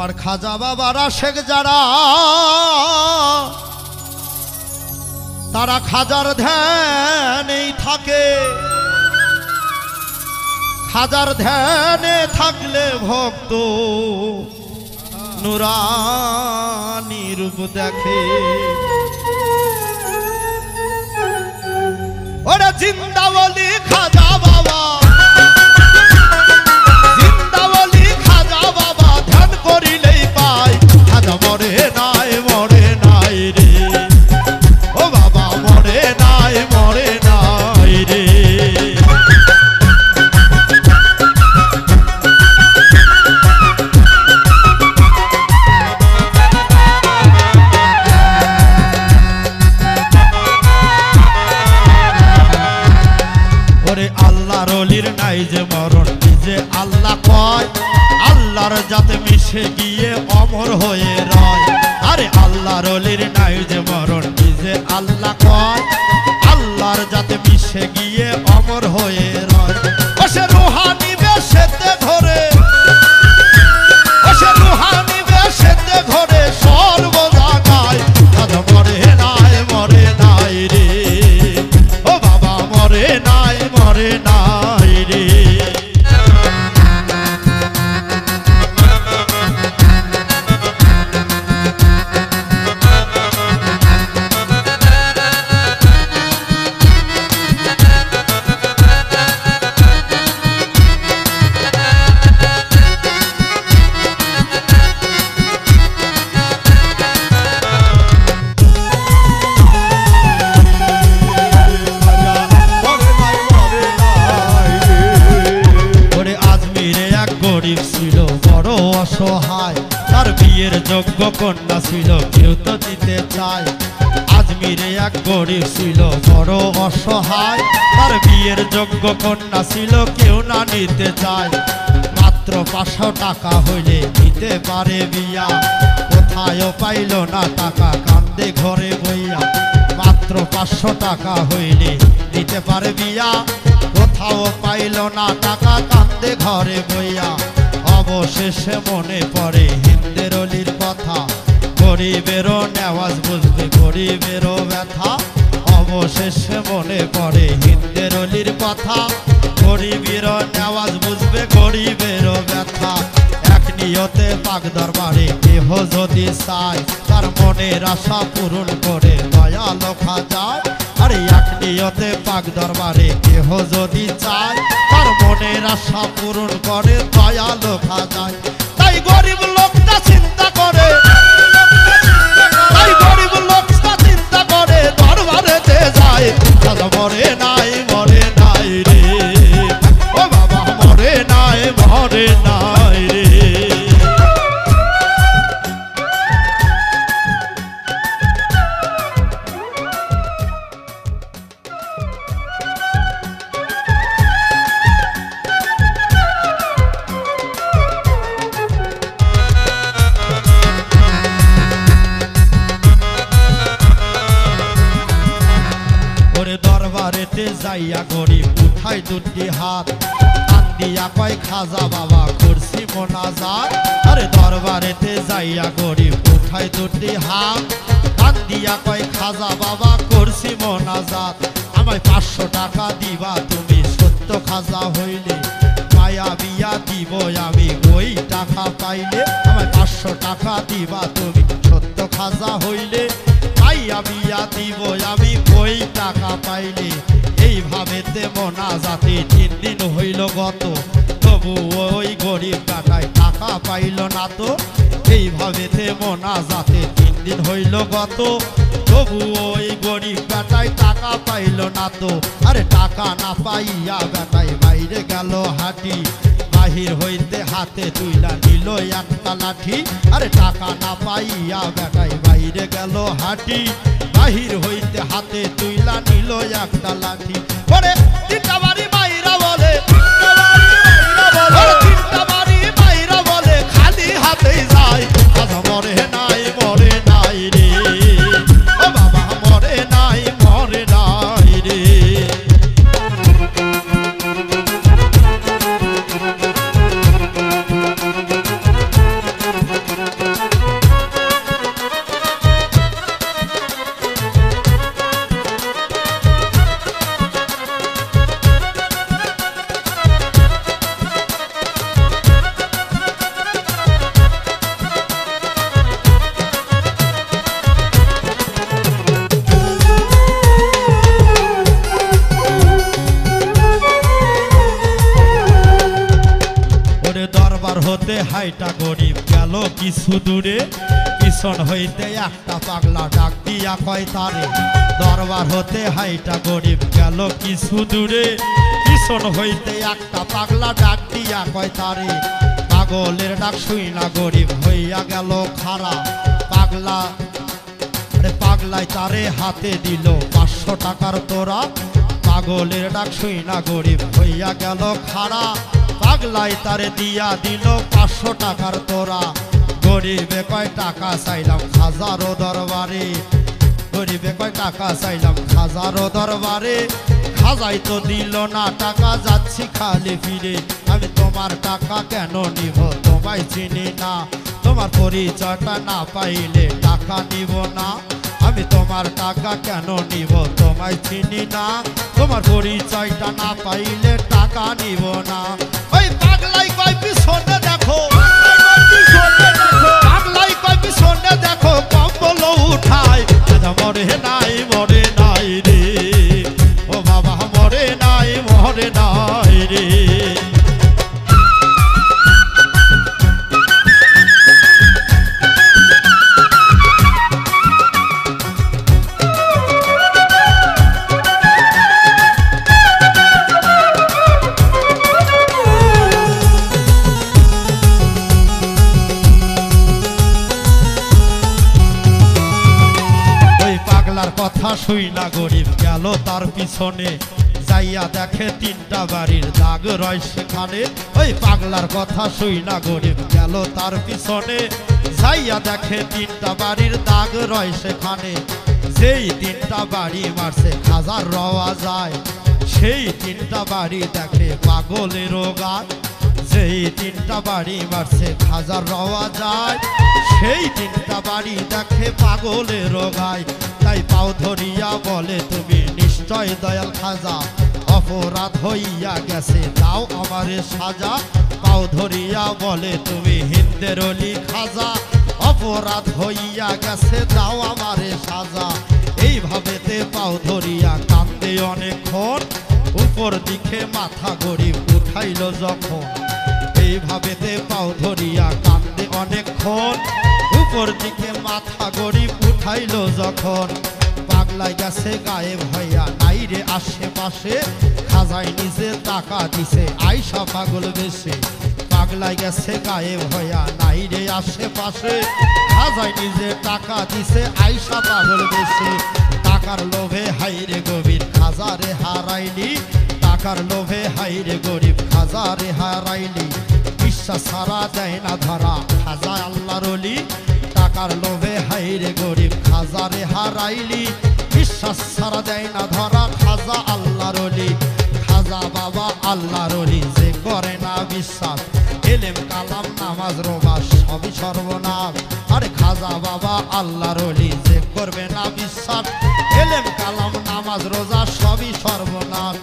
আমার খাজা বাবারা শেখ যারা তারা খাজার ধ্যানেই থাকে। খাজার ধ্যানে থাকলে ভক্ত নুরানি রূপ দেখে। ওরে জিন্দাওয়ালি খাজা বাবা, জিন্দাওয়ালি খাজা বাবা, ধ্যান করিলেই পাই খাজা মরে নাই রে। ও বাবা মরে নাই রে। আল্লাহর অলির নাই যে মরণ, যে আল্লাহ কয় আল্লাহর যাতে মিশে গিয়ে অমর হয়ে রয়। আরে আল্লাহর অলির নাই যে মরণ, যে আল্লাহ কয় আল্লাহর যাতে মিশে গিয়ে অমর হয়ে রয়। ও সে রুহানি বেশেতে ধরে, ও সে রুহানি বেশেতে ধরে সর্বজাগায় খাজা মরে নাই রে। ও বাবা মরে নাই রে। ছিল বড় অসহায়, তার বিয়ের যোগ্য কন্যা ছিল কেউ তো দিতে চায়। আজমিরে এক গরিব ছিল বড় অসহায়, তার বিয়ের যোগ্য কন্যা ছিল কেউ না নিতে চায়। মাত্র 500 টাকা হইলে দিতে পারে বিয়া, কোথায়ও পাইল না টাকা কান্দে ঘরে বইয়া। মাত্র 500 টাকা হইলে দিতে পারে বিয়া, কোথাও পাইল না টাকা কান্দে ঘরে বইয়া। অবশেষে মনে পড়ে হিন্দের অলির কথা, গরিবেরও নেওয়াজ বুঝবে গরিবেরও ব্যথা। অবশেষে মনে পড়ে হিন্দের অলির কথা, গরিবেরও নেওয়াজ বুঝবে গরিবেরও ব্যথা। এক নিয়তে পাক দরবারে কেহ যদি চায়, তার মনের আশা পূরণ করে দয়ালো খাজায়। আরে এক নিয়তে পাক দরবারে কেহ যদি চায়, তার মনের আশা পূরণ করে দয়ালো খাজায়। তাই গরিব লোকটা চিন্তা করে, তাই গরিব লোকটা চিন্তা করে দরবারেতে যায় খাজা মরে নাই রে। ও বাবা মরে নাই রে। দরবারেতে যাইয়া গরিব উঠাই দুটি হাত, কান্দিয়া কয় খাজা বাবা করছি মোনাজাত। আরে দরবারেতে যাইয়া গরিব উঠাই দুটি হাত, কান্দিয়া কয় খাজা বাবা করছি মোনাজাত। আমায় 500 টাকা দিবা তুমি সত্য খাজা হইলে, মায়া বিয়া দিব আমি ওই টাকা পাইলে। আমায় 500 টাকা দিবা তুমি সত্য খাজা হইলে, মায়া বিয়া দিব আমি ওই টাকা পাইলে। এইভাবেতে মোনাজাতে 3 দিন হইল গত, তবু ওই গরিব টাকায় টাকা পাইল না তো। এইভাবেতে মোনাজাতে 3 দিন হইল গত, তবু ওই গরিব বেটায় টাকা পাইল না তো। আরে টাকা না পাইয়া বেটায় বাইরে গেল হাঁটি, বাহির হইতে হাতে তুইলা নিল একটা লাঠি। আরে টাকা না পাইয়া বেটায় বাইরে গেল হাঁটি, বাহির হইতে হাতে তুইলা নিল একটা লাঠি। পরে 3টা বাড়ি বাইরা বলে, 3টা বাড়ি বাইরা বলে খালি হাতেই যায় খাজা মরে নাই রে। ও বাবা মরে নাই রে। হাইটা গরিব গেল কিছু দূরে পিছন হইতে একটা পাগলা ডাক দিয়া কয় তারে দরবার হতে হাইটা গরিব গেল কিছু দূরে পিছন হইতে একটা পাগলা ডাক দিয়া কয় তারে পাগলের ডাক শুই না গরিব হইয়া গেল খাড়া পাগলা পাগলাই তারে হাতে দিল 500 টাকার তোরা পাগলের ডাক শুই না গরিব হইয়া গেল খাড়া পাগলাই তারে দিয়া দিল 500 টাকার তোরা গরিবে কয় টাকা চাইলাম হাজারো দরবারে গরিবে কয় টাকা চাইলাম হাজারো দরবারে খাজাই তো দিল না টাকা যাচ্ছি খালি ফিরে আমি তোমার টাকা কেন নিব তোমায় চিনি না তোমার পরিচয়টা না পাইলে টাকা নিব না আমি তোমার টাকা কেন নিব তোমায় চিনি না তোমার পরিচয়টা না পাইলে টাকা নিব না ওই পাগলাই কয় পিছনে দেখো পাগলাই কয় পিছনে দেখো কম্বল উঠায় মরে নাই রে ও বাবা মরে নাই রে কথা শুই না গরিব গেল তার পিছনে যাইয়া দেখে 3টা বাড়ির দাগ রয় সেখানে ওই পাগলার কথা শুই না গরিব গেল তার পিছনে যাইয়া দেখে 3টা বাড়ির দাগ রয় সেখানে যেই 3টা বাড়ি মারছে খাজার রওয়া যায় সেই 3টা বাড়ি দেখে পাগলের গায় যেই 3টা বাড়ি মারছে খাজার রওয়া যায় সেই 3টা বাড়ি দেখে পাগলের গায় তাই পাও ধরিয়া বলে তুমি নিশ্চয় দয়াল খাজা অপরাধ হইয়া গেছে দাও আমারে সাজা পাও ধরিয়া বলে তুমি হিন্দের অলি খাজা অপরাধ হইয়া গেছে দাও আমারে সাজা এইভাবেতে পাও ধরিয়া কান্দে অনেকক্ষণ উপর দিকে মাথা গরিব উঠাইল যখন এইভাবেতে পাও ধরিয়া কান্দে অনেকক্ষণ উপর দিকে মাথা গরিব উঠাইল যখন পাগলাই গেছে গায়েব হইয়া নাই রে আশেপাশে খাজাই নিজে টাকা দিছে আইসা পাগল বেশে পাগলাই গেছে গায়েব হইয়া নাই রে আশেপাশে খাজাই নিজে টাকা দিছে আইসা পাগল বেশে টাকার লোভে হাইরে গভীর খাজারে হারাইলি টাকার লোভে হাইরে গরিব খাজারে হারাইলি বিশ্বাস ছাড়া দেয় না ধরা খাজা আল্লাহর ওলি টাকার লোভে হাইরে গরিব খাজারে হারাইলি বিশ্বাস ছাড়া দেয় না ধরা খাজা আল্লাহর ওলি খাজা বাবা আল্লাহর ওলি যে করে না বিশ্বাস এলেম কালাম নামাজ রোজা সবই সর্বনাশ আরে খাজা বাবা আল্লাহর ওলি যে করবে না বিশ্বাস এলেম কালাম নামাজ রোজা সবই সর্বনাশ